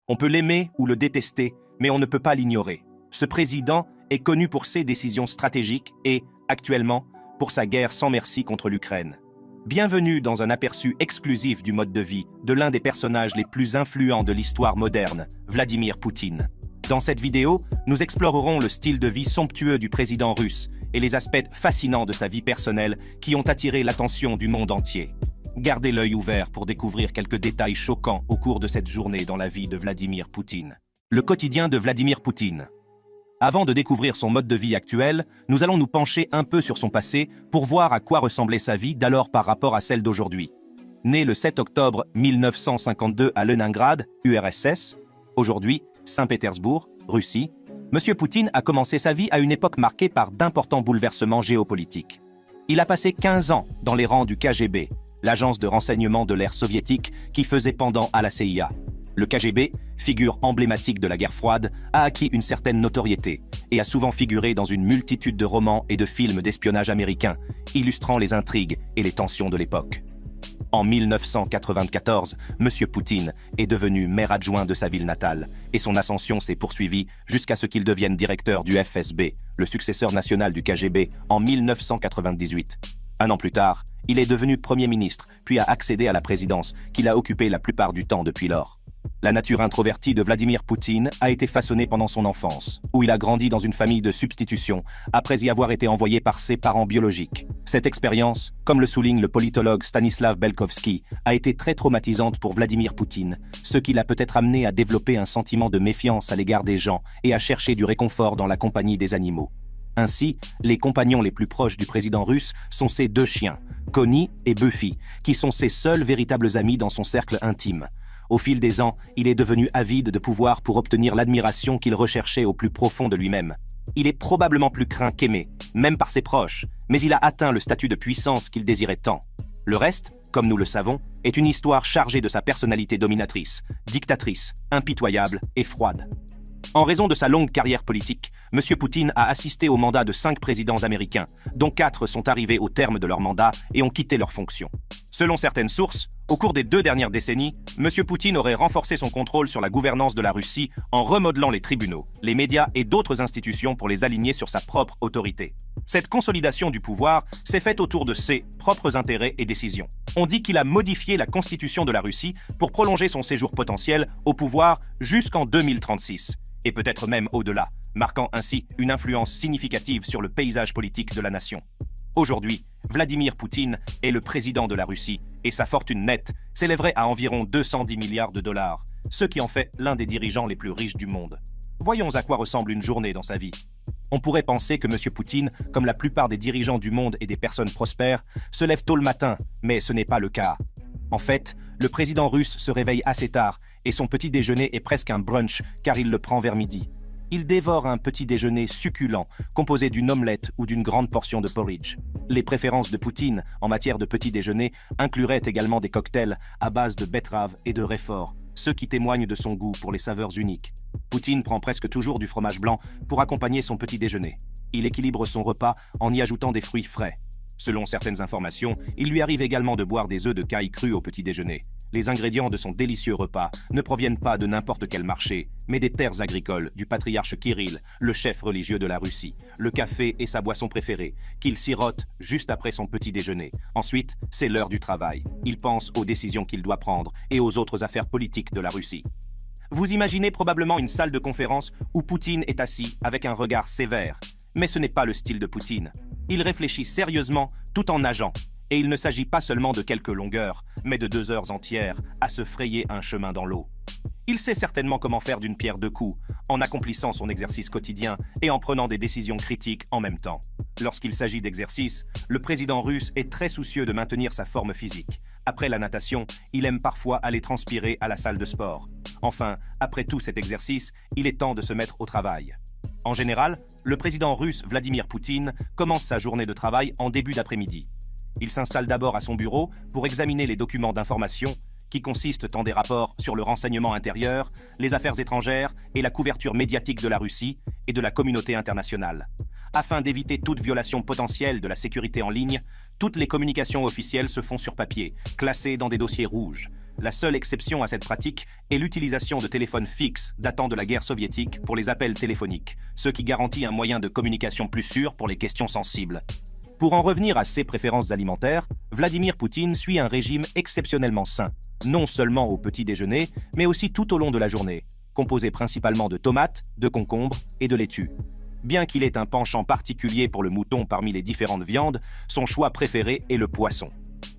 On peut l'aimer ou le détester, mais on ne peut pas l'ignorer. Ce président est connu pour ses décisions stratégiques et, actuellement, pour sa guerre sans merci contre l'Ukraine. Bienvenue dans un aperçu exclusif du mode de vie de l'un des personnages les plus influents de l'histoire moderne, Vladimir Poutine. Dans cette vidéo, nous explorerons le style de vie somptueux du président russe et les aspects fascinants de sa vie personnelle qui ont attiré l'attention du monde entier. Gardez l'œil ouvert pour découvrir quelques détails choquants au cours de cette journée dans la vie de Vladimir Poutine. Le quotidien de Vladimir Poutine. Avant de découvrir son mode de vie actuel, nous allons nous pencher un peu sur son passé pour voir à quoi ressemblait sa vie d'alors par rapport à celle d'aujourd'hui. Né le 7 octobre 1952 à Leningrad, URSS, aujourd'hui Saint-Pétersbourg, Russie, M. Poutine a commencé sa vie à une époque marquée par d'importants bouleversements géopolitiques. Il a passé 15 ans dans les rangs du KGB, l'agence de renseignement de l'ère soviétique qui faisait pendant à la CIA. Le KGB, figure emblématique de la guerre froide, a acquis une certaine notoriété et a souvent figuré dans une multitude de romans et de films d'espionnage américains, illustrant les intrigues et les tensions de l'époque. En 1994, M. Poutine est devenu maire adjoint de sa ville natale et son ascension s'est poursuivie jusqu'à ce qu'il devienne directeur du FSB, le successeur national du KGB, en 1998. Un an plus tard, il est devenu Premier ministre, puis a accédé à la présidence, qu'il a occupée la plupart du temps depuis lors. La nature introvertie de Vladimir Poutine a été façonnée pendant son enfance, où il a grandi dans une famille de substitution, après y avoir été envoyé par ses parents biologiques. Cette expérience, comme le souligne le politologue Stanislav Belkovski, a été très traumatisante pour Vladimir Poutine, ce qui l'a peut-être amené à développer un sentiment de méfiance à l'égard des gens et à chercher du réconfort dans la compagnie des animaux. Ainsi, les compagnons les plus proches du président russe sont ses deux chiens, Connie et Buffy, qui sont ses seuls véritables amis dans son cercle intime. Au fil des ans, il est devenu avide de pouvoir pour obtenir l'admiration qu'il recherchait au plus profond de lui-même. Il est probablement plus craint qu'aimé, même par ses proches, mais il a atteint le statut de puissance qu'il désirait tant. Le reste, comme nous le savons, est une histoire chargée de sa personnalité dominatrice, dictatrice, impitoyable et froide. En raison de sa longue carrière politique, M. Poutine a assisté au mandat de 5 présidents américains, dont 4 sont arrivés au terme de leur mandat et ont quitté leurs fonctions. Selon certaines sources, au cours des 2 dernières décennies, M. Poutine aurait renforcé son contrôle sur la gouvernance de la Russie en remodelant les tribunaux, les médias et d'autres institutions pour les aligner sur sa propre autorité. Cette consolidation du pouvoir s'est faite autour de ses propres intérêts et décisions. On dit qu'il a modifié la constitution de la Russie pour prolonger son séjour potentiel au pouvoir jusqu'en 2036. Et peut-être même au-delà, marquant ainsi une influence significative sur le paysage politique de la nation. Aujourd'hui, Vladimir Poutine est le président de la Russie et sa fortune nette s'élèverait à environ 210 milliards de dollars, ce qui en fait l'un des dirigeants les plus riches du monde. Voyons à quoi ressemble une journée dans sa vie. On pourrait penser que M. Poutine, comme la plupart des dirigeants du monde et des personnes prospères, se lève tôt le matin, mais ce n'est pas le cas. En fait, le président russe se réveille assez tard et son petit déjeuner est presque un brunch car il le prend vers midi. Il dévore un petit déjeuner succulent composé d'une omelette ou d'une grande portion de porridge. Les préférences de Poutine en matière de petit déjeuner incluraient également des cocktails à base de betterave et de réfort, ce qui témoigne de son goût pour les saveurs uniques. Poutine prend presque toujours du fromage blanc pour accompagner son petit déjeuner. Il équilibre son repas en y ajoutant des fruits frais. Selon certaines informations, il lui arrive également de boire des œufs de caille crus au petit déjeuner. Les ingrédients de son délicieux repas ne proviennent pas de n'importe quel marché, mais des terres agricoles du patriarche Kirill, le chef religieux de la Russie. Le café est sa boisson préférée, qu'il sirote juste après son petit déjeuner. Ensuite, c'est l'heure du travail. Il pense aux décisions qu'il doit prendre et aux autres affaires politiques de la Russie. Vous imaginez probablement une salle de conférence où Poutine est assis avec un regard sévère. Mais ce n'est pas le style de Poutine. Il réfléchit sérieusement tout en nageant. Et il ne s'agit pas seulement de quelques longueurs, mais de 2 heures entières à se frayer un chemin dans l'eau. Il sait certainement comment faire d'une pierre 2 coups, en accomplissant son exercice quotidien et en prenant des décisions critiques en même temps. Lorsqu'il s'agit d'exercice, le président russe est très soucieux de maintenir sa forme physique. Après la natation, il aime parfois aller transpirer à la salle de sport. Enfin, après tout cet exercice, il est temps de se mettre au travail. En général, le président russe Vladimir Poutine commence sa journée de travail en début d'après-midi. Il s'installe d'abord à son bureau pour examiner les documents d'information qui consistent en des rapports sur le renseignement intérieur, les affaires étrangères et la couverture médiatique de la Russie et de la communauté internationale. Afin d'éviter toute violation potentielle de la sécurité en ligne, toutes les communications officielles se font sur papier, classées dans des dossiers rouges. La seule exception à cette pratique est l'utilisation de téléphones fixes datant de la guerre soviétique pour les appels téléphoniques, ce qui garantit un moyen de communication plus sûr pour les questions sensibles. Pour en revenir à ses préférences alimentaires, Vladimir Poutine suit un régime exceptionnellement sain, non seulement au petit déjeuner, mais aussi tout au long de la journée, composé principalement de tomates, de concombres et de laitue. Bien qu'il ait un penchant particulier pour le mouton parmi les différentes viandes, son choix préféré est le poisson.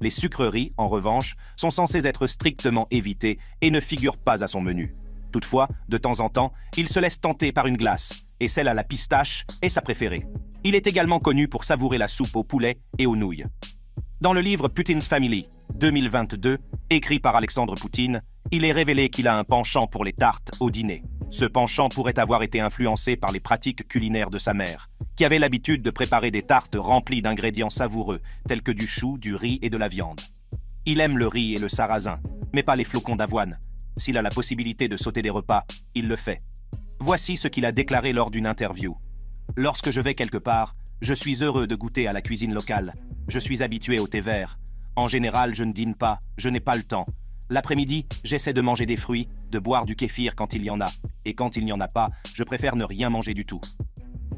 Les sucreries, en revanche, sont censées être strictement évitées et ne figurent pas à son menu. Toutefois, de temps en temps, il se laisse tenter par une glace, et celle à la pistache est sa préférée. Il est également connu pour savourer la soupe au poulet et aux nouilles. Dans le livre Putin's Family, 2022, écrit par Alexandre Poutine, il est révélé qu'il a un penchant pour les tartes au dîner. Ce penchant pourrait avoir été influencé par les pratiques culinaires de sa mère, qui avait l'habitude de préparer des tartes remplies d'ingrédients savoureux, tels que du chou, du riz et de la viande. Il aime le riz et le sarrasin, mais pas les flocons d'avoine. S'il a la possibilité de sauter des repas, il le fait. Voici ce qu'il a déclaré lors d'une interview. « Lorsque je vais quelque part, je suis heureux de goûter à la cuisine locale. Je suis habitué au thé vert. En général, je ne dîne pas, je n'ai pas le temps. L'après-midi, j'essaie de manger des fruits, de boire du kéfir quand il y en a. Et quand il n'y en a pas, je préfère ne rien manger du tout. »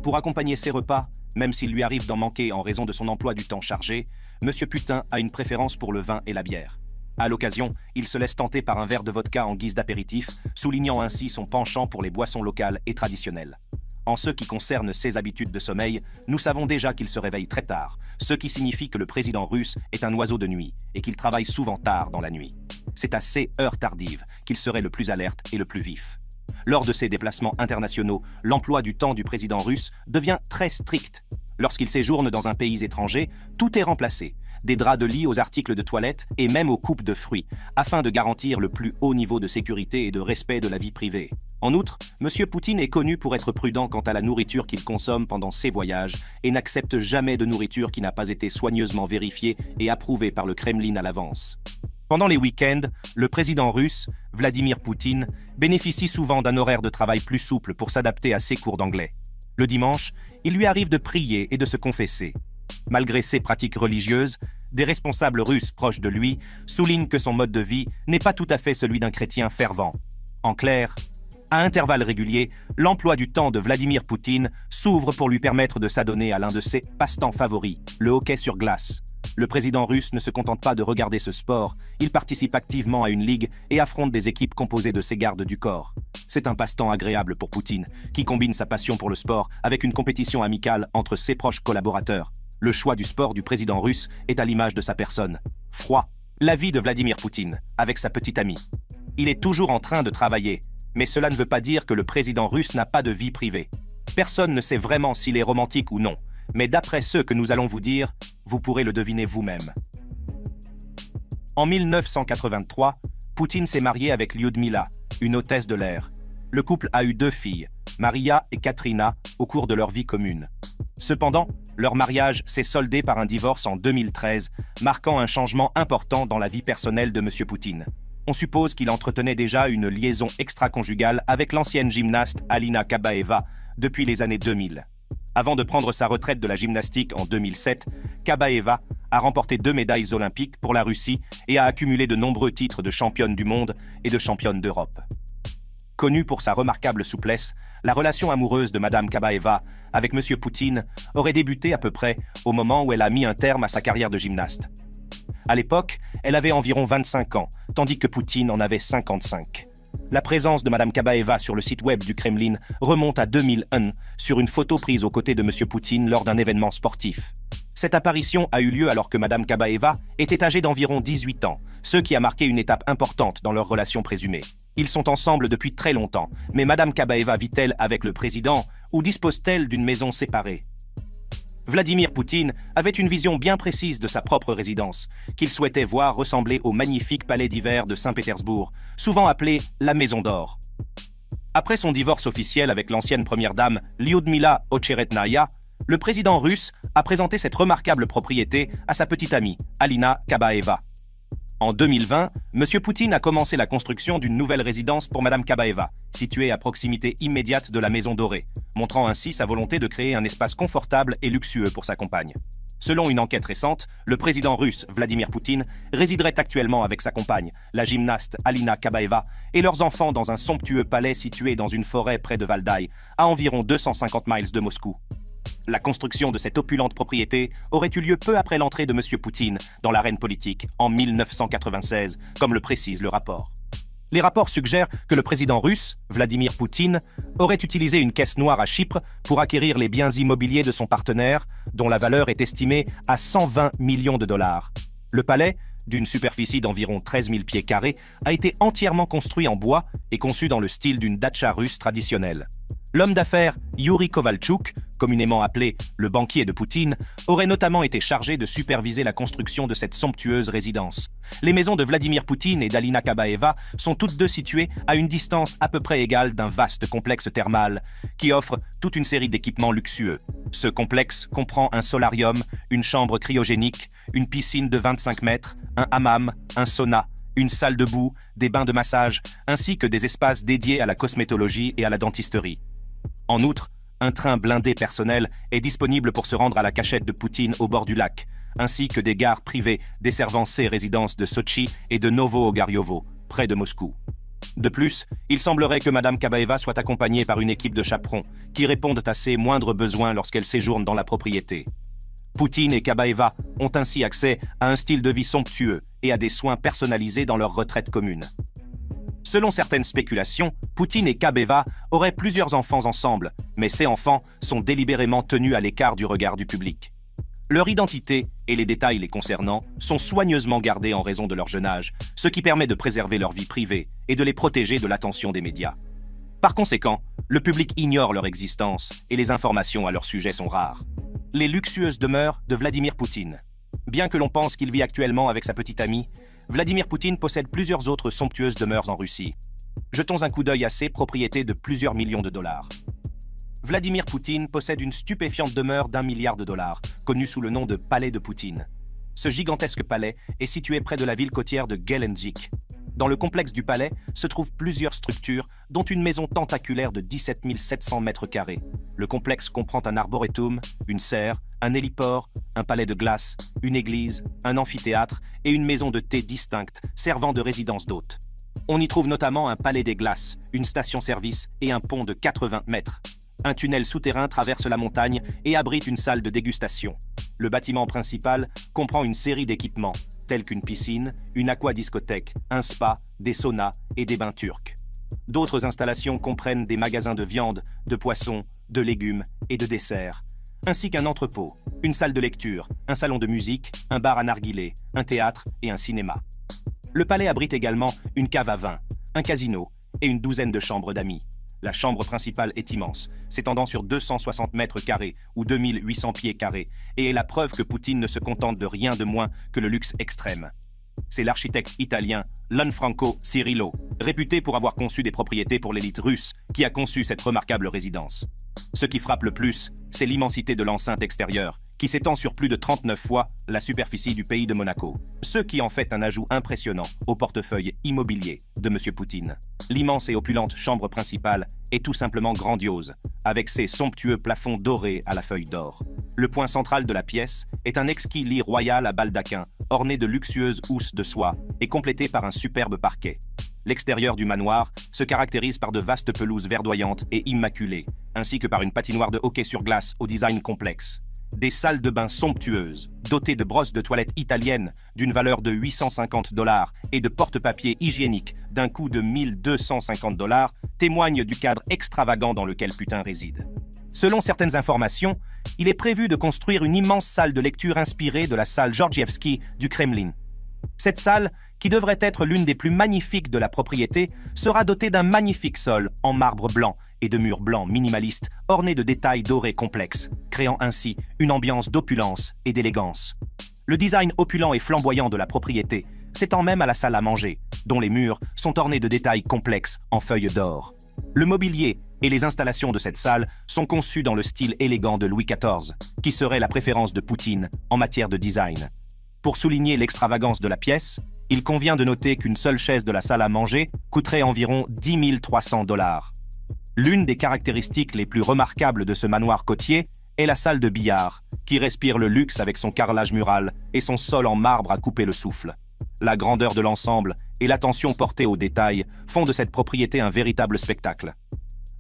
Pour accompagner ses repas, même s'il lui arrive d'en manquer en raison de son emploi du temps chargé, M. Putin a une préférence pour le vin et la bière. À l'occasion, il se laisse tenter par un verre de vodka en guise d'apéritif, soulignant ainsi son penchant pour les boissons locales et traditionnelles. En ce qui concerne ses habitudes de sommeil, nous savons déjà qu'il se réveille très tard, ce qui signifie que le président russe est un oiseau de nuit et qu'il travaille souvent tard dans la nuit. C'est à ces heures tardives qu'il serait le plus alerte et le plus vif. Lors de ses déplacements internationaux, l'emploi du temps du président russe devient très strict. Lorsqu'il séjourne dans un pays étranger, tout est remplacé, des draps de lit aux articles de toilette et même aux coupes de fruits, afin de garantir le plus haut niveau de sécurité et de respect de la vie privée. En outre, M. Poutine est connu pour être prudent quant à la nourriture qu'il consomme pendant ses voyages et n'accepte jamais de nourriture qui n'a pas été soigneusement vérifiée et approuvée par le Kremlin à l'avance. Pendant les week-ends, le président russe, Vladimir Poutine, bénéficie souvent d'un horaire de travail plus souple pour s'adapter à ses cours d'anglais. Le dimanche, il lui arrive de prier et de se confesser. Malgré ses pratiques religieuses, des responsables russes proches de lui soulignent que son mode de vie n'est pas tout à fait celui d'un chrétien fervent. En clair, à intervalles réguliers, l'emploi du temps de Vladimir Poutine s'ouvre pour lui permettre de s'adonner à l'un de ses passe-temps favoris, le hockey sur glace. Le président russe ne se contente pas de regarder ce sport, il participe activement à une ligue et affronte des équipes composées de ses gardes du corps. C'est un passe-temps agréable pour Poutine, qui combine sa passion pour le sport avec une compétition amicale entre ses proches collaborateurs. Le choix du sport du président russe est à l'image de sa personne. Froid. La vie de Vladimir Poutine, avec sa petite amie. Il est toujours en train de travailler, mais cela ne veut pas dire que le président russe n'a pas de vie privée. Personne ne sait vraiment s'il est romantique ou non, mais d'après ce que nous allons vous dire, vous pourrez le deviner vous-même. En 1983, Poutine s'est marié avec Lyudmila, une hôtesse de l'air. Le couple a eu 2 filles, Maria et Katrina, au cours de leur vie commune. Cependant, leur mariage s'est soldé par un divorce en 2013, marquant un changement important dans la vie personnelle de M. Poutine. On suppose qu'il entretenait déjà une liaison extra-conjugale avec l'ancienne gymnaste Alina Kabaeva depuis les années 2000. Avant de prendre sa retraite de la gymnastique en 2007, Kabaeva a remporté 2 médailles olympiques pour la Russie et a accumulé de nombreux titres de championne du monde et de championne d'Europe. Connue pour sa remarquable souplesse, la relation amoureuse de Madame Kabaeva avec M. Poutine aurait débuté à peu près au moment où elle a mis un terme à sa carrière de gymnaste. À l'époque, elle avait environ 25 ans, tandis que Poutine en avait 55. La présence de Madame Kabaeva sur le site web du Kremlin remonte à 2001 sur une photo prise aux côtés de M. Poutine lors d'un événement sportif. Cette apparition a eu lieu alors que Madame Kabaeva était âgée d'environ 18 ans, ce qui a marqué une étape importante dans leur relation présumée. Ils sont ensemble depuis très longtemps, mais Madame Kabaeva vit-elle avec le président ou dispose-t-elle d'une maison séparée ? Vladimir Poutine avait une vision bien précise de sa propre résidence, qu'il souhaitait voir ressembler au magnifique palais d'hiver de Saint-Pétersbourg, souvent appelé la Maison d'Or. Après son divorce officiel avec l'ancienne première dame Lyudmila Ocheretnaya, le président russe a présenté cette remarquable propriété à sa petite amie, Alina Kabaeva. En 2020, M. Poutine a commencé la construction d'une nouvelle résidence pour Mme Kabaeva, située à proximité immédiate de la Maison Dorée, montrant ainsi sa volonté de créer un espace confortable et luxueux pour sa compagne. Selon une enquête récente, le président russe Vladimir Poutine résiderait actuellement avec sa compagne, la gymnaste Alina Kabaeva, et leurs enfants dans un somptueux palais situé dans une forêt près de Valdai, à environ 250 miles de Moscou. La construction de cette opulente propriété aurait eu lieu peu après l'entrée de M. Poutine dans l'arène politique en 1996, comme le précise le rapport. Les rapports suggèrent que le président russe, Vladimir Poutine, aurait utilisé une caisse noire à Chypre pour acquérir les biens immobiliers de son partenaire, dont la valeur est estimée à 120 millions de dollars. Le palais, d'une superficie d'environ 13 000 pieds carrés, a été entièrement construit en bois et conçu dans le style d'une datcha russe traditionnelle. L'homme d'affaires Yuri Kovalchuk, communément appelé le banquier de Poutine, aurait notamment été chargé de superviser la construction de cette somptueuse résidence. Les maisons de Vladimir Poutine et d'Alina Kabaeva sont toutes deux situées à une distance à peu près égale d'un vaste complexe thermal qui offre toute une série d'équipements luxueux. Ce complexe comprend un solarium, une chambre cryogénique, une piscine de 25 mètres, un hammam, un sauna, une salle de boue, des bains de massage, ainsi que des espaces dédiés à la cosmétologie et à la dentisterie. En outre, un train blindé personnel est disponible pour se rendre à la cachette de Poutine au bord du lac, ainsi que des gares privées desservant ses résidences de Sochi et de Novo-Ogariovo, près de Moscou. De plus, il semblerait que Mme Kabaeva soit accompagnée par une équipe de chaperons qui répondent à ses moindres besoins lorsqu'elle séjourne dans la propriété. Poutine et Kabaeva ont ainsi accès à un style de vie somptueux et à des soins personnalisés dans leur retraite commune. Selon certaines spéculations, Poutine et Kabaeva auraient plusieurs enfants ensemble, mais ces enfants sont délibérément tenus à l'écart du regard du public. Leur identité et les détails les concernant sont soigneusement gardés en raison de leur jeune âge, ce qui permet de préserver leur vie privée et de les protéger de l'attention des médias. Par conséquent, le public ignore leur existence et les informations à leur sujet sont rares. Les luxueuses demeures de Vladimir Poutine. Bien que l'on pense qu'il vit actuellement avec sa petite amie, Vladimir Poutine possède plusieurs autres somptueuses demeures en Russie. Jetons un coup d'œil à ses propriétés de plusieurs millions de dollars. Vladimir Poutine possède une stupéfiante demeure d'1 milliard de dollars, connue sous le nom de Palais de Poutine. Ce gigantesque palais est situé près de la ville côtière de Gelendzhik. Dans le complexe du palais se trouvent plusieurs structures, dont une maison tentaculaire de 17 700 mètres carrés. Le complexe comprend un arboretum, une serre, un héliport, un palais de glace, une église, un amphithéâtre et une maison de thé distincte servant de résidence d'hôtes. On y trouve notamment un palais des glaces, une station-service et un pont de 80 mètres. Un tunnel souterrain traverse la montagne et abrite une salle de dégustation. Le bâtiment principal comprend une série d'équipements, tels qu'une piscine, une aquadiscothèque, un spa, des saunas et des bains turcs. D'autres installations comprennent des magasins de viande, de poissons, de légumes et de desserts, ainsi qu'un entrepôt, une salle de lecture, un salon de musique, un bar à narguilé, un théâtre et un cinéma. Le palais abrite également une cave à vin, un casino et une douzaine de chambres d'amis. La chambre principale est immense, s'étendant sur 260 mètres carrés ou 2800 pieds carrés, et est la preuve que Poutine ne se contente de rien de moins que le luxe extrême. C'est l'architecte italien Lanfranco Cirillo, réputé pour avoir conçu des propriétés pour l'élite russe, qui a conçu cette remarquable résidence. Ce qui frappe le plus, c'est l'immensité de l'enceinte extérieure, qui s'étend sur plus de 39 fois la superficie du pays de Monaco, ce qui en fait un ajout impressionnant au portefeuille immobilier de M. Poutine. L'immense et opulente chambre principale est tout simplement grandiose, avec ses somptueux plafonds dorés à la feuille d'or. Le point central de la pièce est un exquis lit royal à baldaquin, orné de luxueuses housses de soie et complété par un superbe parquet. L'extérieur du manoir se caractérise par de vastes pelouses verdoyantes et immaculées, ainsi que par une patinoire de hockey sur glace au design complexe. Des salles de bain somptueuses, dotées de brosses de toilette italiennes d'une valeur de 850 $ et de porte-papier hygiénique d'un coût de 1250 $, témoignent du cadre extravagant dans lequel Poutine réside. Selon certaines informations, il est prévu de construire une immense salle de lecture inspirée de la salle Georgievski du Kremlin. Cette salle, qui devrait être l'une des plus magnifiques de la propriété, sera dotée d'un magnifique sol en marbre blanc et de murs blancs minimalistes ornés de détails dorés complexes, créant ainsi une ambiance d'opulence et d'élégance. Le design opulent et flamboyant de la propriété s'étend même à la salle à manger, dont les murs sont ornés de détails complexes en feuilles d'or. Le mobilier et les installations de cette salle sont conçus dans le style élégant de Louis XIV, qui serait la préférence de Poutine en matière de design. Pour souligner l'extravagance de la pièce, il convient de noter qu'une seule chaise de la salle à manger coûterait environ 10 300 $. L'une des caractéristiques les plus remarquables de ce manoir côtier est la salle de billard, qui respire le luxe avec son carrelage mural et son sol en marbre à couper le souffle. La grandeur de l'ensemble et l'attention portée aux détails font de cette propriété un véritable spectacle.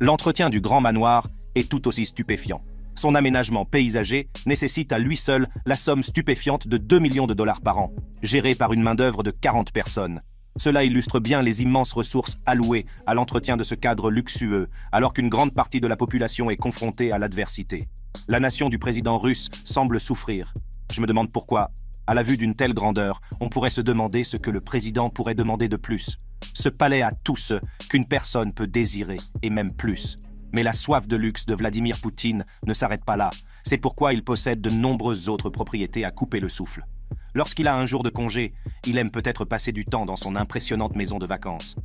L'entretien du grand manoir est tout aussi stupéfiant. Son aménagement paysager nécessite à lui seul la somme stupéfiante de 2 millions de dollars par an, gérée par une main-d'œuvre de 40 personnes. Cela illustre bien les immenses ressources allouées à l'entretien de ce cadre luxueux, alors qu'une grande partie de la population est confrontée à l'adversité. La nation du président russe semble souffrir. Je me demande pourquoi. À la vue d'une telle grandeur, on pourrait se demander ce que le président pourrait demander de plus. Ce palais a tout ce qu'une personne peut désirer, et même plus. Mais la soif de luxe de Vladimir Poutine ne s'arrête pas là. C'est pourquoi il possède de nombreuses autres propriétés à couper le souffle. Lorsqu'il a un jour de congé, il aime peut-être passer du temps dans son impressionnante maison de vacances.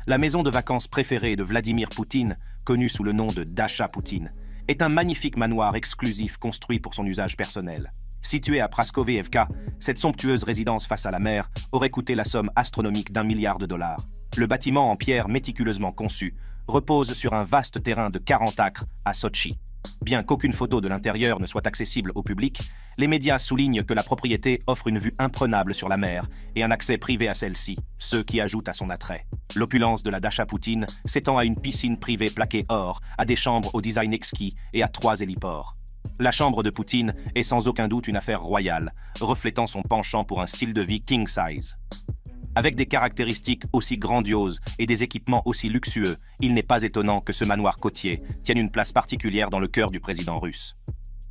La maison de vacances préférée de Vladimir Poutine, connue sous le nom de Dacha Poutine, est un magnifique manoir exclusif construit pour son usage personnel. Située à Praskovievka, cette somptueuse résidence face à la mer aurait coûté la somme astronomique d'1 milliard de dollars. Le bâtiment en pierre méticuleusement conçu repose sur un vaste terrain de 40 acres à Sotchi. Bien qu'aucune photo de l'intérieur ne soit accessible au public, les médias soulignent que la propriété offre une vue imprenable sur la mer et un accès privé à celle-ci, ce qui ajoute à son attrait. L'opulence de la Dacha Poutine s'étend à une piscine privée plaquée or, à des chambres au design exquis et à 3 héliports. La chambre de Poutine est sans aucun doute une affaire royale, reflétant son penchant pour un style de vie king size. Avec des caractéristiques aussi grandioses et des équipements aussi luxueux, il n'est pas étonnant que ce manoir côtier tienne une place particulière dans le cœur du président russe.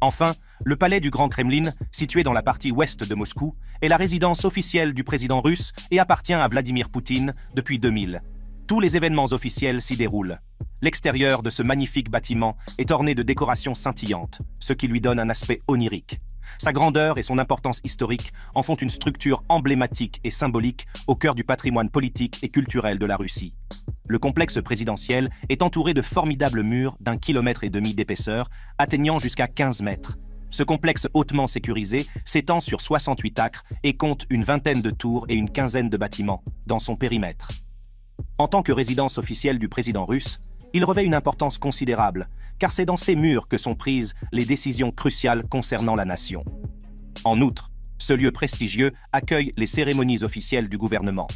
Enfin, le palais du Grand Kremlin, situé dans la partie ouest de Moscou, est la résidence officielle du président russe et appartient à Vladimir Poutine depuis 2000. Tous les événements officiels s'y déroulent. L'extérieur de ce magnifique bâtiment est orné de décorations scintillantes, ce qui lui donne un aspect onirique. Sa grandeur et son importance historique en font une structure emblématique et symbolique au cœur du patrimoine politique et culturel de la Russie. Le complexe présidentiel est entouré de formidables murs d'1,5 km d'épaisseur, atteignant jusqu'à 15 mètres. Ce complexe hautement sécurisé s'étend sur 68 acres et compte une vingtaine de tours et une quinzaine de bâtiments dans son périmètre. En tant que résidence officielle du président russe, il revêt une importance considérable, car c'est dans ces murs que sont prises les décisions cruciales concernant la nation. En outre, ce lieu prestigieux accueille les cérémonies officielles du gouvernement.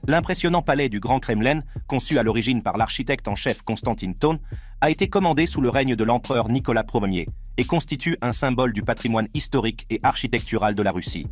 L'impressionnant palais du Grand Kremlin, conçu à l'origine par l'architecte en chef Konstantin Thon, a été commandé sous le règne de l'empereur Nicolas Ier et constitue un symbole du patrimoine historique et architectural de la Russie.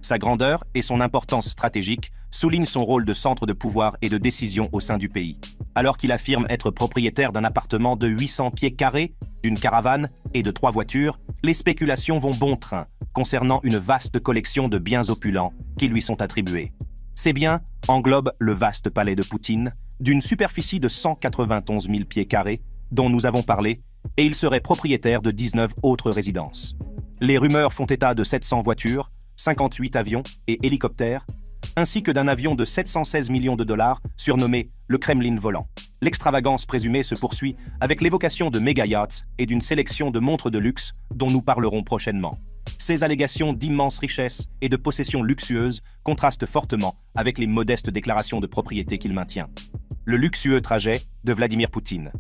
Sa grandeur et son importance stratégique soulignent son rôle de centre de pouvoir et de décision au sein du pays. Alors qu'il affirme être propriétaire d'un appartement de 800 pieds carrés, d'une caravane et de 3 voitures, les spéculations vont bon train concernant une vaste collection de biens opulents qui lui sont attribués. Ces biens englobent le vaste palais de Poutine, d'une superficie de 191 000 pieds carrés, dont nous avons parlé, et il serait propriétaire de 19 autres résidences. Les rumeurs font état de 700 voitures, 58 avions et hélicoptères, ainsi que d'un avion de 716 millions de dollars surnommé le Kremlin volant. L'extravagance présumée se poursuit avec l'évocation de méga-yachts et d'une sélection de montres de luxe dont nous parlerons prochainement. Ces allégations d'immenses richesses et de possessions luxueuses contrastent fortement avec les modestes déclarations de propriété qu'il maintient. Le luxueux trajet de Vladimir Poutine.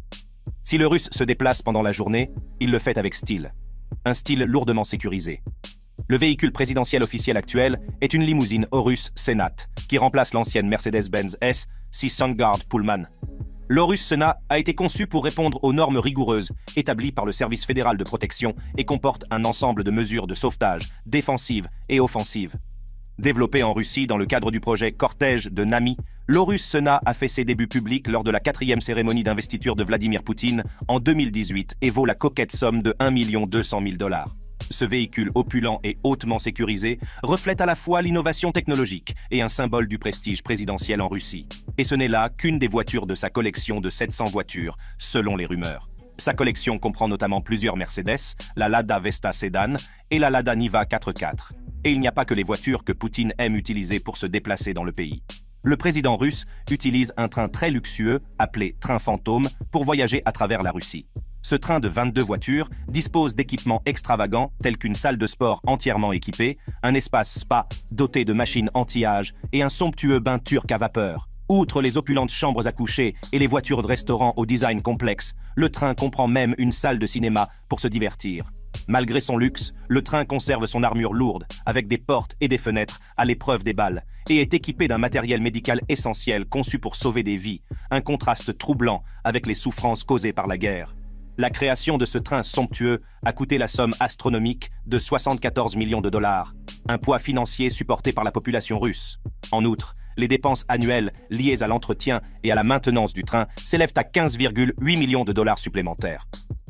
Si le Russe se déplace pendant la journée, il le fait avec style. Un style lourdement sécurisé. Le véhicule présidentiel officiel actuel est une limousine Aurus Senat, qui remplace l'ancienne Mercedes-Benz S600 Guard Pullman. L'Aurus Senat a été conçu pour répondre aux normes rigoureuses établies par le Service fédéral de protection et comporte un ensemble de mesures de sauvetage, défensives et offensives. Développé en Russie dans le cadre du projet Cortège de Nami, l'Aurus Senat a fait ses débuts publics lors de la 4e cérémonie d'investiture de Vladimir Poutine en 2018 et vaut la coquette somme de 1 200 000 dollars. Ce véhicule opulent et hautement sécurisé reflète à la fois l'innovation technologique et un symbole du prestige présidentiel en Russie. Et ce n'est là qu'une des voitures de sa collection de 700 voitures, selon les rumeurs. Sa collection comprend notamment plusieurs Mercedes, la Lada Vesta Sedan et la Lada Niva 4x4. Et il n'y a pas que les voitures que Poutine aime utiliser pour se déplacer dans le pays. Le président russe utilise un train très luxueux, appelé train fantôme, pour voyager à travers la Russie. Ce train de 22 voitures dispose d'équipements extravagants tels qu'une salle de sport entièrement équipée, un espace spa doté de machines anti-âge et un somptueux bain turc à vapeur. Outre les opulentes chambres à coucher et les voitures de restaurant au design complexe, le train comprend même une salle de cinéma pour se divertir. Malgré son luxe, le train conserve son armure lourde, avec des portes et des fenêtres à l'épreuve des balles, et est équipé d'un matériel médical essentiel conçu pour sauver des vies, un contraste troublant avec les souffrances causées par la guerre. La création de ce train somptueux a coûté la somme astronomique de 74 millions de dollars, un poids financier supporté par la population russe. En outre, les dépenses annuelles liées à l'entretien et à la maintenance du train s'élèvent à 15,8 millions de dollars supplémentaires.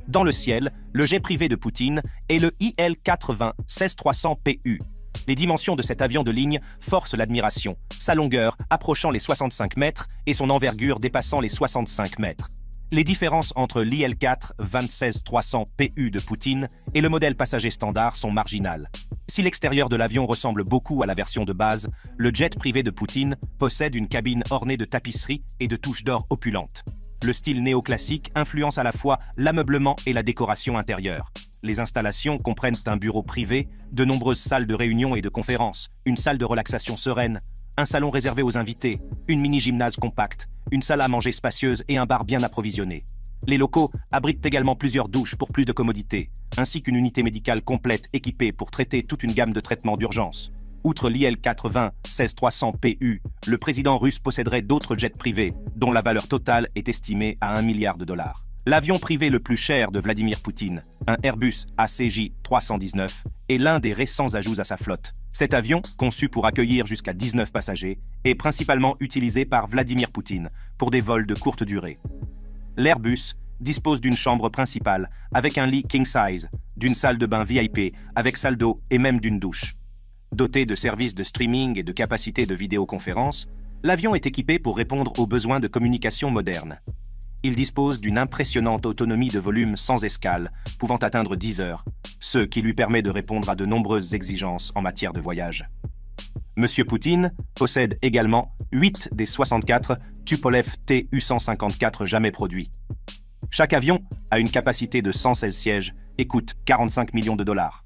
Dans le ciel, le jet privé de Poutine est le IL-80-16300PU. Les dimensions de cet avion de ligne forcent l'admiration, sa longueur approchant les 65 mètres et son envergure dépassant les 65 mètres. Les différences entre l'IL-4-26300PU de Poutine et le modèle passager standard sont marginales. Si l'extérieur de l'avion ressemble beaucoup à la version de base, le jet privé de Poutine possède une cabine ornée de tapisseries et de touches d'or opulentes. Le style néoclassique influence à la fois l'ameublement et la décoration intérieure. Les installations comprennent un bureau privé, de nombreuses salles de réunion et de conférences, une salle de relaxation sereine, un salon réservé aux invités, une mini-gymnase compacte, une salle à manger spacieuse et un bar bien approvisionné. Les locaux abritent également plusieurs douches pour plus de commodité, ainsi qu'une unité médicale complète équipée pour traiter toute une gamme de traitements d'urgence. Outre l'IL-80-16300PU, le président russe posséderait d'autres jets privés, dont la valeur totale est estimée à 1 milliard de dollars. L'avion privé le plus cher de Vladimir Poutine, un Airbus ACJ319, est l'un des récents ajouts à sa flotte. Cet avion, conçu pour accueillir jusqu'à 19 passagers, est principalement utilisé par Vladimir Poutine pour des vols de courte durée. L'Airbus dispose d'une chambre principale avec un lit king size, d'une salle de bain VIP avec salle d'eau et même d'une douche. Doté de services de streaming et de capacités de vidéoconférence, l'avion est équipé pour répondre aux besoins de communication modernes. Il dispose d'une impressionnante autonomie de volume sans escale, pouvant atteindre 10 heures, ce qui lui permet de répondre à de nombreuses exigences en matière de voyage. Monsieur Poutine possède également 8 des 64 Tupolev Tu-154 jamais produits. Chaque avion a une capacité de 116 sièges et coûte 45 millions de dollars.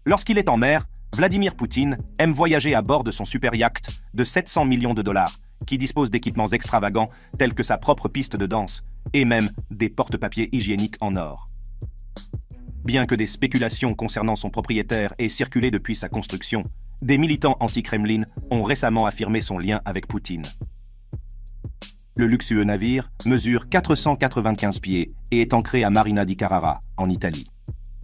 Lorsqu'il est en mer, Vladimir Poutine aime voyager à bord de son super yacht de 700 millions de dollars, qui dispose d'équipements extravagants tels que sa propre piste de danse et même des porte-papiers hygiéniques en or. Bien que des spéculations concernant son propriétaire aient circulé depuis sa construction, des militants anti-Kremlin ont récemment affirmé son lien avec Poutine. Le luxueux navire mesure 495 pieds et est ancré à Marina di Carrara, en Italie.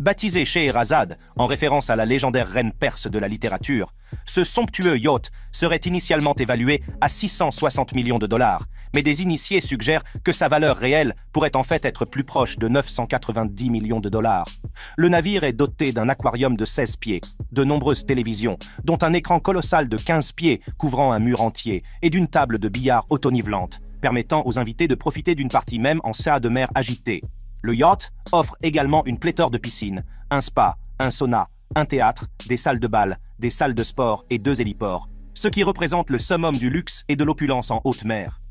Baptisé Scheherazade, en référence à la légendaire reine perse de la littérature, ce somptueux yacht serait initialement évalué à 660 millions de dollars, mais des initiés suggèrent que sa valeur réelle pourrait en fait être plus proche de 990 millions de dollars. Le navire est doté d'un aquarium de 16 pieds, de nombreuses télévisions, dont un écran colossal de 15 pieds couvrant un mur entier, et d'une table de billard auto-nivelante, permettant aux invités de profiter d'une partie même en CA de mer agitée. Le yacht offre également une pléthore de piscines, un spa, un sauna, un théâtre, des salles de bal, des salles de sport et 2 héliports, ce qui représente le summum du luxe et de l'opulence en haute mer.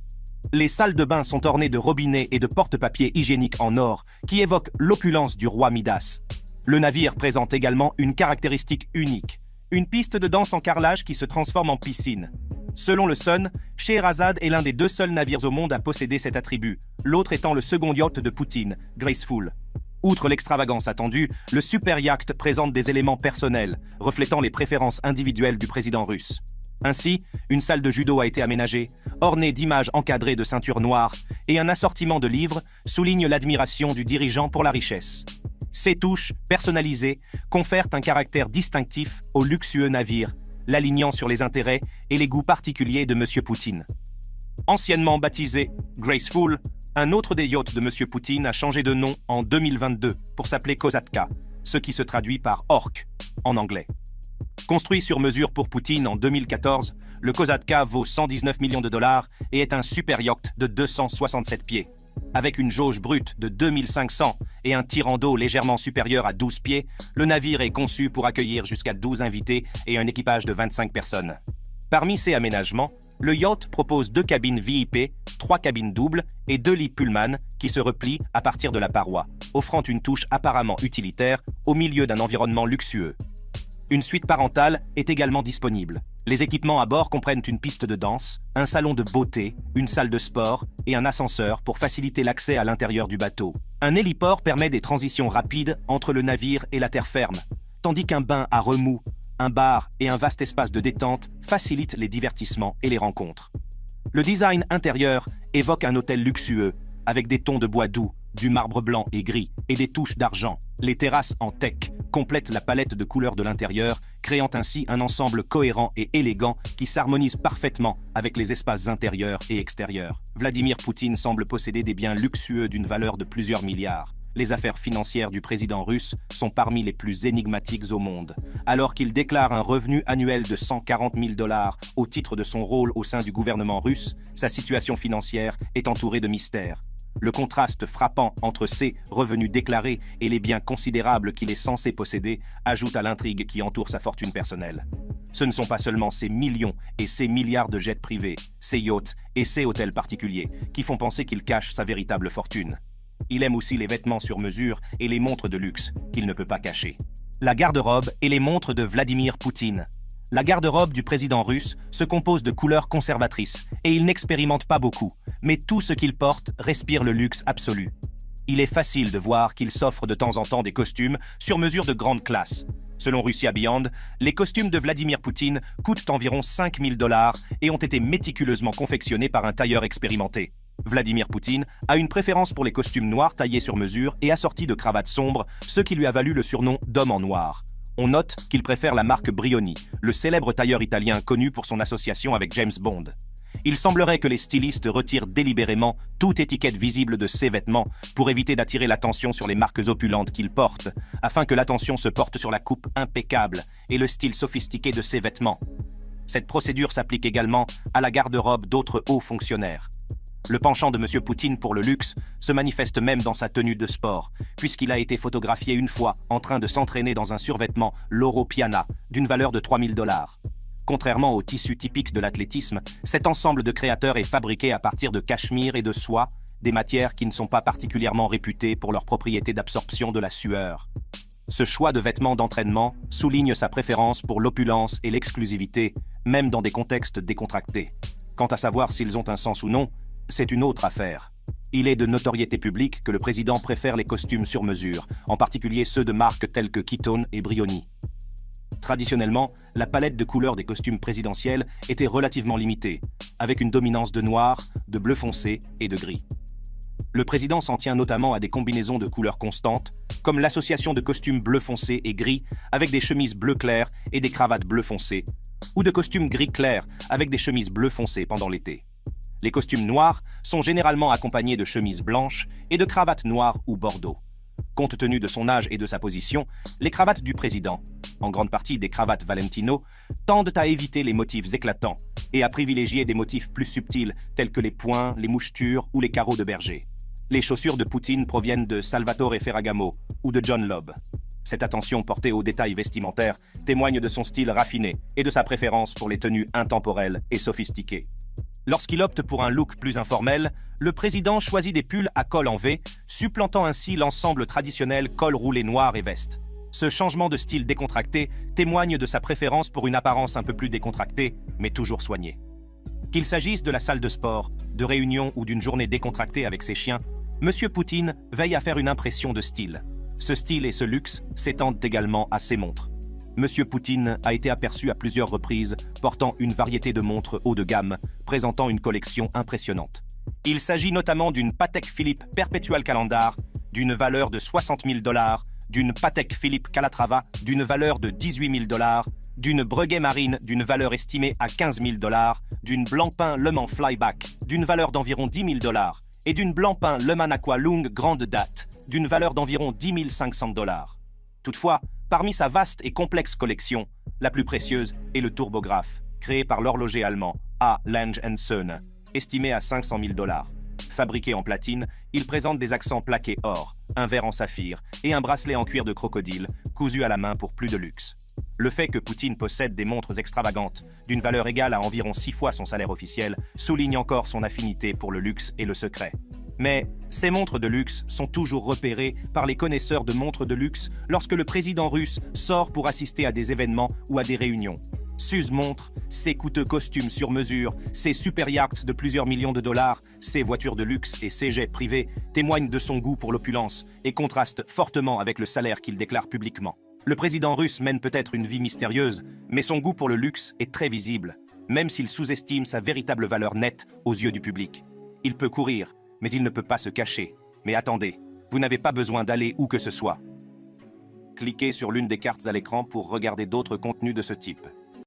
Les salles de bain sont ornées de robinets et de porte-papiers hygiéniques en or qui évoquent l'opulence du roi Midas. Le navire présente également une caractéristique unique, une piste de danse en carrelage qui se transforme en piscine. Selon le Sun, Scheherazade est l'un des 2 seuls navires au monde à posséder cet attribut, l'autre étant le second yacht de Poutine, Graceful. Outre l'extravagance attendue, le super yacht présente des éléments personnels, reflétant les préférences individuelles du président russe. Ainsi, une salle de judo a été aménagée, ornée d'images encadrées de ceintures noires, et un assortiment de livres souligne l'admiration du dirigeant pour la richesse. Ces touches, personnalisées, confèrent un caractère distinctif au luxueux navire, l'alignant sur les intérêts et les goûts particuliers de M. Poutine. Anciennement baptisé Graceful, un autre des yachts de M. Poutine a changé de nom en 2022 pour s'appeler Kosatka, ce qui se traduit par orque en anglais. Construit sur mesure pour Poutine en 2014, le Kosatka vaut 119 millions de dollars et est un super yacht de 267 pieds. Avec une jauge brute de 2500 et un tirant d'eau légèrement supérieur à 12 pieds, le navire est conçu pour accueillir jusqu'à 12 invités et un équipage de 25 personnes. Parmi ces aménagements, le yacht propose 2 cabines VIP, 3 cabines doubles et 2 lits Pullman qui se replient à partir de la paroi, offrant une touche apparemment utilitaire au milieu d'un environnement luxueux. Une suite parentale est également disponible. Les équipements à bord comprennent une piste de danse, un salon de beauté, une salle de sport et un ascenseur pour faciliter l'accès à l'intérieur du bateau. Un héliport permet des transitions rapides entre le navire et la terre ferme, tandis qu'un bain à remous, un bar et un vaste espace de détente facilitent les divertissements et les rencontres. Le design intérieur évoque un hôtel luxueux, avec des tons de bois doux, du marbre blanc et gris et des touches d'argent. Les terrasses en teck complètent la palette de couleurs de l'intérieur, créant ainsi un ensemble cohérent et élégant qui s'harmonise parfaitement avec les espaces intérieurs et extérieurs. Vladimir Poutine semble posséder des biens luxueux d'une valeur de plusieurs milliards. Les affaires financières du président russe sont parmi les plus énigmatiques au monde. Alors qu'il déclare un revenu annuel de 140 000 $ au titre de son rôle au sein du gouvernement russe, sa situation financière est entourée de mystères. Le contraste frappant entre ses revenus déclarés et les biens considérables qu'il est censé posséder ajoute à l'intrigue qui entoure sa fortune personnelle. Ce ne sont pas seulement ses millions et ses milliards de jets privés, ses yachts et ses hôtels particuliers qui font penser qu'il cache sa véritable fortune. Il aime aussi les vêtements sur mesure et les montres de luxe qu'il ne peut pas cacher. La garde-robe et les montres de Vladimir Poutine. La garde-robe du président russe se compose de couleurs conservatrices et il n'expérimente pas beaucoup, mais tout ce qu'il porte respire le luxe absolu. Il est facile de voir qu'il s'offre de temps en temps des costumes sur mesure de grande classe. Selon Russia Beyond, les costumes de Vladimir Poutine coûtent environ 5 000 $ et ont été méticuleusement confectionnés par un tailleur expérimenté. Vladimir Poutine a une préférence pour les costumes noirs taillés sur mesure et assortis de cravates sombres, ce qui lui a valu le surnom d'homme en noir. On note qu'il préfère la marque Brioni, le célèbre tailleur italien connu pour son association avec James Bond. Il semblerait que les stylistes retirent délibérément toute étiquette visible de ses vêtements pour éviter d'attirer l'attention sur les marques opulentes qu'il porte, afin que l'attention se porte sur la coupe impeccable et le style sophistiqué de ses vêtements. Cette procédure s'applique également à la garde-robe d'autres hauts fonctionnaires. Le penchant de M. Poutine pour le luxe se manifeste même dans sa tenue de sport, puisqu'il a été photographié une fois en train de s'entraîner dans un survêtement Loro Piana d'une valeur de 3 000 $. Contrairement au tissu typique de l'athlétisme, cet ensemble de créateurs est fabriqué à partir de cachemire et de soie, des matières qui ne sont pas particulièrement réputées pour leur propriété d'absorption de la sueur. Ce choix de vêtements d'entraînement souligne sa préférence pour l'opulence et l'exclusivité, même dans des contextes décontractés. Quant à savoir s'ils ont un sens ou non, c'est une autre affaire. Il est de notoriété publique que le président préfère les costumes sur mesure, en particulier ceux de marques telles que Keaton et Brioni. Traditionnellement, la palette de couleurs des costumes présidentiels était relativement limitée, avec une dominance de noir, de bleu foncé et de gris. Le président s'en tient notamment à des combinaisons de couleurs constantes, comme l'association de costumes bleu foncé et gris avec des chemises bleu clair et des cravates bleu foncé, ou de costumes gris clair avec des chemises bleu foncé pendant l'été. Les costumes noirs sont généralement accompagnés de chemises blanches et de cravates noires ou bordeaux. Compte tenu de son âge et de sa position, les cravates du président, en grande partie des cravates Valentino, tendent à éviter les motifs éclatants et à privilégier des motifs plus subtils tels que les points, les mouchetures ou les carreaux de berger. Les chaussures de Poutine proviennent de Salvatore Ferragamo ou de John Lobb. Cette attention portée aux détails vestimentaires témoigne de son style raffiné et de sa préférence pour les tenues intemporelles et sophistiquées. Lorsqu'il opte pour un look plus informel, le président choisit des pulls à col en V, supplantant ainsi l'ensemble traditionnel col roulé noir et veste. Ce changement de style décontracté témoigne de sa préférence pour une apparence un peu plus décontractée, mais toujours soignée. Qu'il s'agisse de la salle de sport, de réunion ou d'une journée décontractée avec ses chiens, M. Poutine veille à faire une impression de style. Ce style et ce luxe s'étendent également à ses montres. M. Poutine a été aperçu à plusieurs reprises portant une variété de montres haut de gamme, présentant une collection impressionnante. Il s'agit notamment d'une Patek Philippe Perpetual Calendar d'une valeur de 60 000 $, d'une Patek Philippe Calatrava d'une valeur de 18 000 $, d'une Breguet Marine d'une valeur estimée à 15 000 $, d'une Blancpain Le Mans Flyback d'une valeur d'environ 10 000 $ et d'une Blancpain Le Mans Aqua Lung grande date d'une valeur d'environ 10 500 $. Toutefois, parmi sa vaste et complexe collection, la plus précieuse est le tourbographe, créé par l'horloger allemand A. Lange & Söhne, estimé à 500 000 $. Fabriqué en platine, il présente des accents plaqués or, un verre en saphir et un bracelet en cuir de crocodile, cousu à la main pour plus de luxe. Le fait que Poutine possède des montres extravagantes, d'une valeur égale à environ 6 fois son salaire officiel, souligne encore son affinité pour le luxe et le secret. Mais ces montres de luxe sont toujours repérées par les connaisseurs de montres de luxe lorsque le président russe sort pour assister à des événements ou à des réunions. Suze montre ses coûteux costumes sur mesure, ses super yachts de plusieurs millions de dollars, ses voitures de luxe et ses jets privés témoignent de son goût pour l'opulence et contrastent fortement avec le salaire qu'il déclare publiquement. Le président russe mène peut-être une vie mystérieuse, mais son goût pour le luxe est très visible, même s'il sous-estime sa véritable valeur nette aux yeux du public. Il peut courir, mais il ne peut pas se cacher. Mais attendez, vous n'avez pas besoin d'aller où que ce soit. Cliquez sur l'une des cartes à l'écran pour regarder d'autres contenus de ce type.